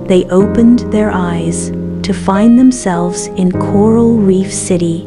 they opened their eyes to find themselves in Coral Reef City,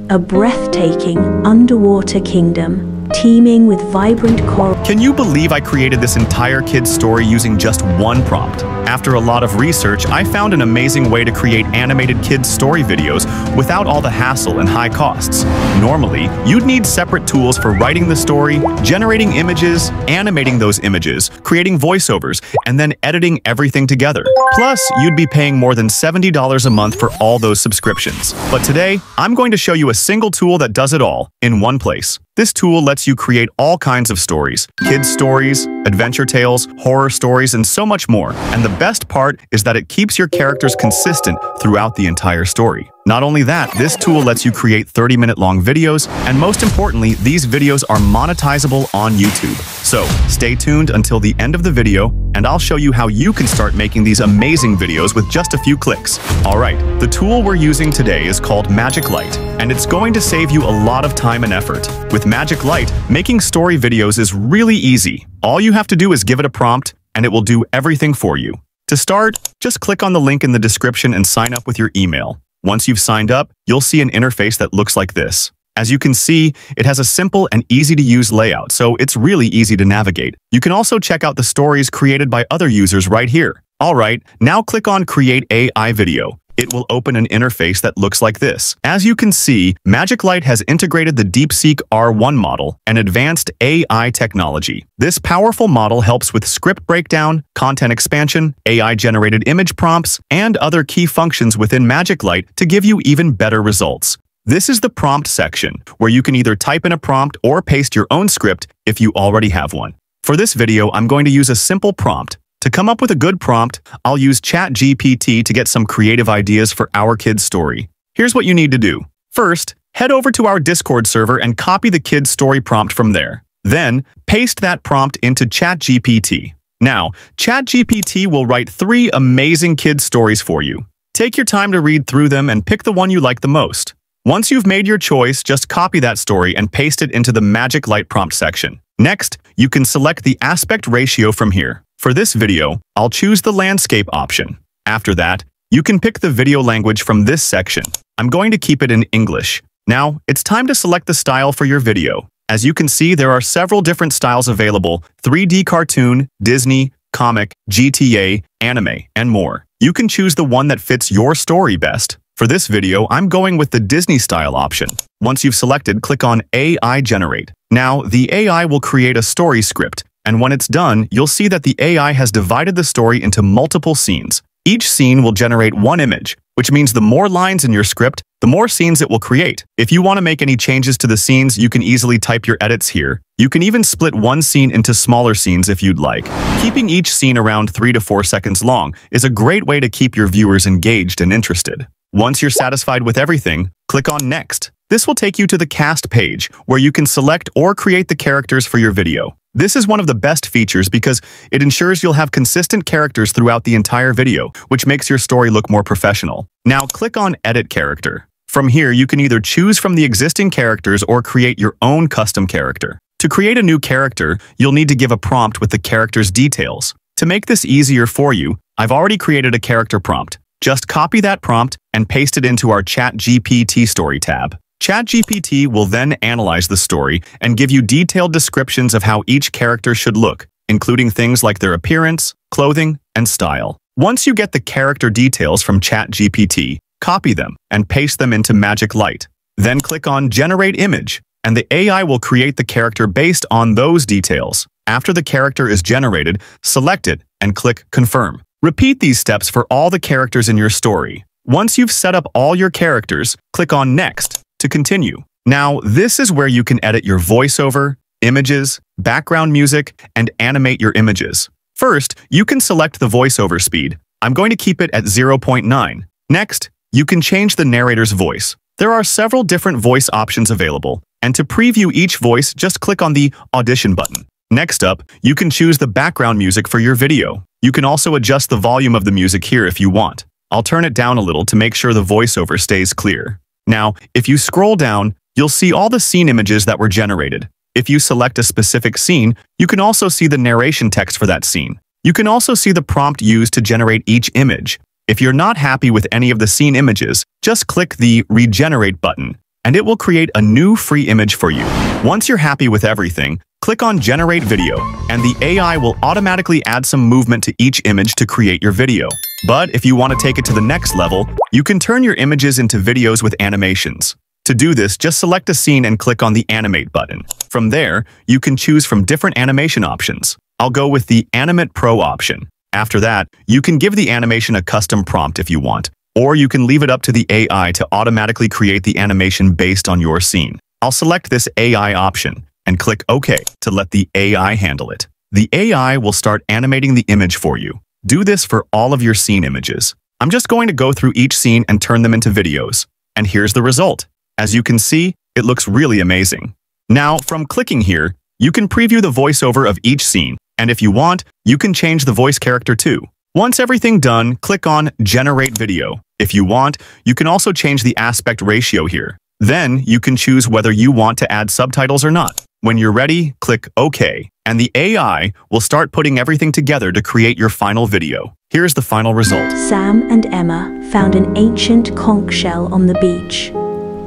a breathtaking underwater kingdom teeming with vibrant coral. Can you believe I created this entire kid's story using just one prompt? After a lot of research, I found an amazing way to create animated kids' story videos without all the hassle and high costs. Normally, you'd need separate tools for writing the story, generating images, animating those images, creating voiceovers, and then editing everything together. Plus, you'd be paying more than $70 a month for all those subscriptions. But today, I'm going to show you a single tool that does it all in one place. This tool lets you create all kinds of stories, kids' stories, adventure tales, horror stories, and so much more. And the best part is that it keeps your characters consistent throughout the entire story. Not only that, this tool lets you create 30-minute-long videos, and most importantly, these videos are monetizable on YouTube. So, stay tuned until the end of the video, and I'll show you how you can start making these amazing videos with just a few clicks. Alright, the tool we're using today is called Magic Light, and it's going to save you a lot of time and effort. With Magic Light, making story videos is really easy. All you have to do is give it a prompt, and it will do everything for you. To start, just click on the link in the description and sign up with your email. Once you've signed up, you'll see an interface that looks like this. As you can see, it has a simple and easy-to-use layout, so it's really easy to navigate. You can also check out the stories created by other users right here. Alright, now click on Create AI Video. It will open an interface that looks like this. As you can see, Magic Light has integrated the DeepSeek R1 model, an advanced AI technology. This powerful model helps with script breakdown, content expansion, AI-generated image prompts, and other key functions within Magic Light to give you even better results. This is the prompt section, where you can either type in a prompt or paste your own script if you already have one. For this video, I'm going to use a simple prompt. To come up with a good prompt, I'll use ChatGPT to get some creative ideas for our kid's story. Here's what you need to do. First, head over to our Discord server and copy the kid's story prompt from there. Then, paste that prompt into ChatGPT. Now, ChatGPT will write 3 amazing kids' stories for you. Take your time to read through them and pick the one you like the most. Once you've made your choice, just copy that story and paste it into the Magic Light prompt section. Next, you can select the aspect ratio from here. For this video, I'll choose the landscape option. After that, you can pick the video language from this section. I'm going to keep it in English. Now, it's time to select the style for your video. As you can see, there are several different styles available: 3D cartoon, Disney, comic, GTA, anime, and more. You can choose the one that fits your story best. For this video, I'm going with the Disney style option. Once you've selected, click on AI Generate. Now, the AI will create a story script, and when it's done, you'll see that the AI has divided the story into multiple scenes. Each scene will generate one image, which means the more lines in your script, the more scenes it will create. If you want to make any changes to the scenes, you can easily type your edits here. You can even split one scene into smaller scenes if you'd like. Keeping each scene around 3 to 4 seconds long is a great way to keep your viewers engaged and interested. Once you're satisfied with everything, click on Next. This will take you to the cast page, where you can select or create the characters for your video. This is one of the best features because it ensures you'll have consistent characters throughout the entire video, which makes your story look more professional. Now click on Edit Character. From here, you can either choose from the existing characters or create your own custom character. To create a new character, you'll need to give a prompt with the character's details. To make this easier for you, I've already created a character prompt. Just copy that prompt and paste it into our ChatGPT Story tab. ChatGPT will then analyze the story and give you detailed descriptions of how each character should look, including things like their appearance, clothing, and style. Once you get the character details from ChatGPT, copy them and paste them into Magic Light. Then click on Generate Image, and the AI will create the character based on those details. After the character is generated, select it and click Confirm. Repeat these steps for all the characters in your story. Once you've set up all your characters, click on Next to continue. Now, this is where you can edit your voiceover, images, background music, and animate your images. First, you can select the voiceover speed. I'm going to keep it at 0.9. Next, you can change the narrator's voice. There are several different voice options available, and to preview each voice, just click on the Audition button. Next up, you can choose the background music for your video. You can also adjust the volume of the music here if you want. I'll turn it down a little to make sure the voiceover stays clear. Now, if you scroll down, you'll see all the scene images that were generated. If you select a specific scene, you can also see the narration text for that scene. You can also see the prompt used to generate each image. If you're not happy with any of the scene images, just click the Regenerate button, and it will create a new free image for you. Once you're happy with everything, click on Generate Video, and the AI will automatically add some movement to each image to create your video. But if you want to take it to the next level, you can turn your images into videos with animations. To do this, just select a scene and click on the Animate button. From there, you can choose from different animation options. I'll go with the Animate Pro option. After that, you can give the animation a custom prompt if you want, or you can leave it up to the AI to automatically create the animation based on your scene. I'll select this AI option and click OK to let the AI handle it. The AI will start animating the image for you. Do this for all of your scene images. I'm just going to go through each scene and turn them into videos. And here's the result. As you can see, it looks really amazing. Now, from clicking here, you can preview the voiceover of each scene, and if you want, you can change the voice character too. Once everything done, click on Generate Video. If you want, you can also change the aspect ratio here. Then, you can choose whether you want to add subtitles or not. When you're ready, click OK, and the AI will start putting everything together to create your final video. Here's the final result. Sam and Emma found an ancient conch shell on the beach.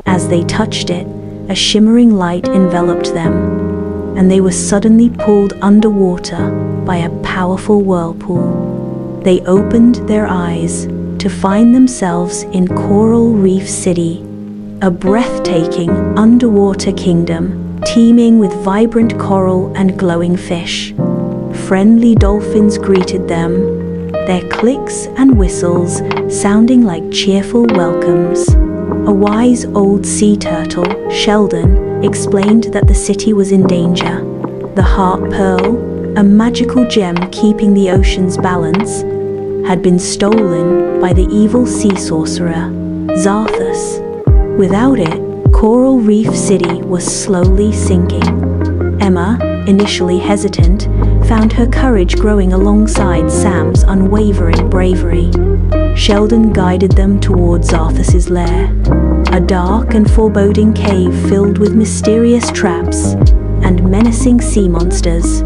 As they touched it, a shimmering light enveloped them, and they were suddenly pulled underwater by a powerful whirlpool. They opened their eyes to find themselves in Coral Reef City, a breathtaking underwater kingdom teeming with vibrant coral and glowing fish. Friendly dolphins greeted them, their clicks and whistles sounding like cheerful welcomes. A wise old sea turtle, Sheldon, explained that the city was in danger. The heart pearl, a magical gem keeping the ocean's balance, had been stolen by the evil sea sorcerer, Zarthus. Without it, Coral Reef City was slowly sinking. Emma, initially hesitant, found her courage growing alongside Sam's unwavering bravery. Sheldon guided them towards Zarthus's lair, a dark and foreboding cave filled with mysterious traps and menacing sea monsters.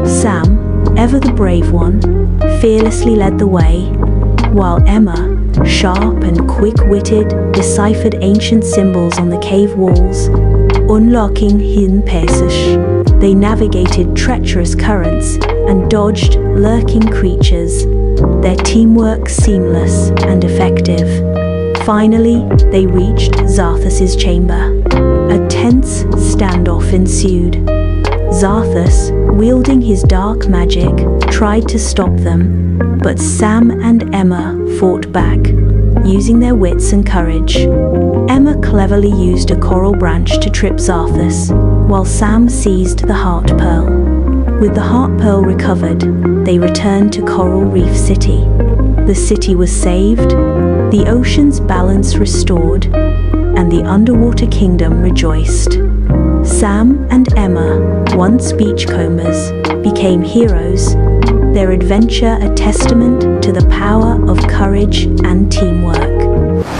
Sam, ever the brave one, fearlessly led the way, while Emma, sharp and quick-witted, deciphered ancient symbols on the cave walls, unlocking hidden passages. They navigated treacherous currents and dodged lurking creatures, their teamwork seamless and effective. Finally, they reached Zarthus's chamber. A tense standoff ensued. Zarthus, wielding his dark magic, tried to stop them, but Sam and Emma fought back, using their wits and courage. Emma cleverly used a coral branch to trip Zarthus, while Sam seized the heart pearl. With the heart pearl recovered, they returned to Coral Reef City. The city was saved, the ocean's balance restored, and the underwater kingdom rejoiced. Sam and Emma, once beachcombers, became heroes, their adventure a testament to the power of courage and teamwork.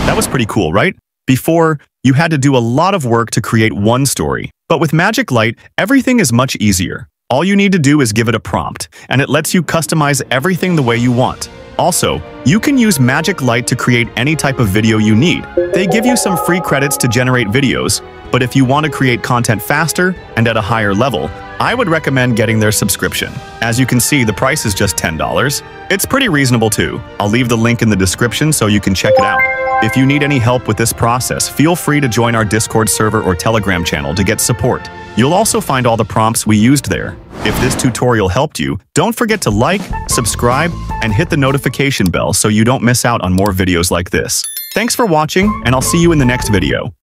That was pretty cool, right? Before, you had to do a lot of work to create one story. But with Magic Light, everything is much easier. All you need to do is give it a prompt, and it lets you customize everything the way you want. Also, you can use Magic Light to create any type of video you need. They give you some free credits to generate videos, but if you want to create content faster and at a higher level, I would recommend getting their subscription. As you can see, the price is just $10. It's pretty reasonable too. I'll leave the link in the description so you can check it out. If you need any help with this process, feel free to join our Discord server or Telegram channel to get support. You'll also find all the prompts we used there. If this tutorial helped you, don't forget to like, subscribe, and hit the notification bell so you don't miss out on more videos like this. Thanks for watching, and I'll see you in the next video.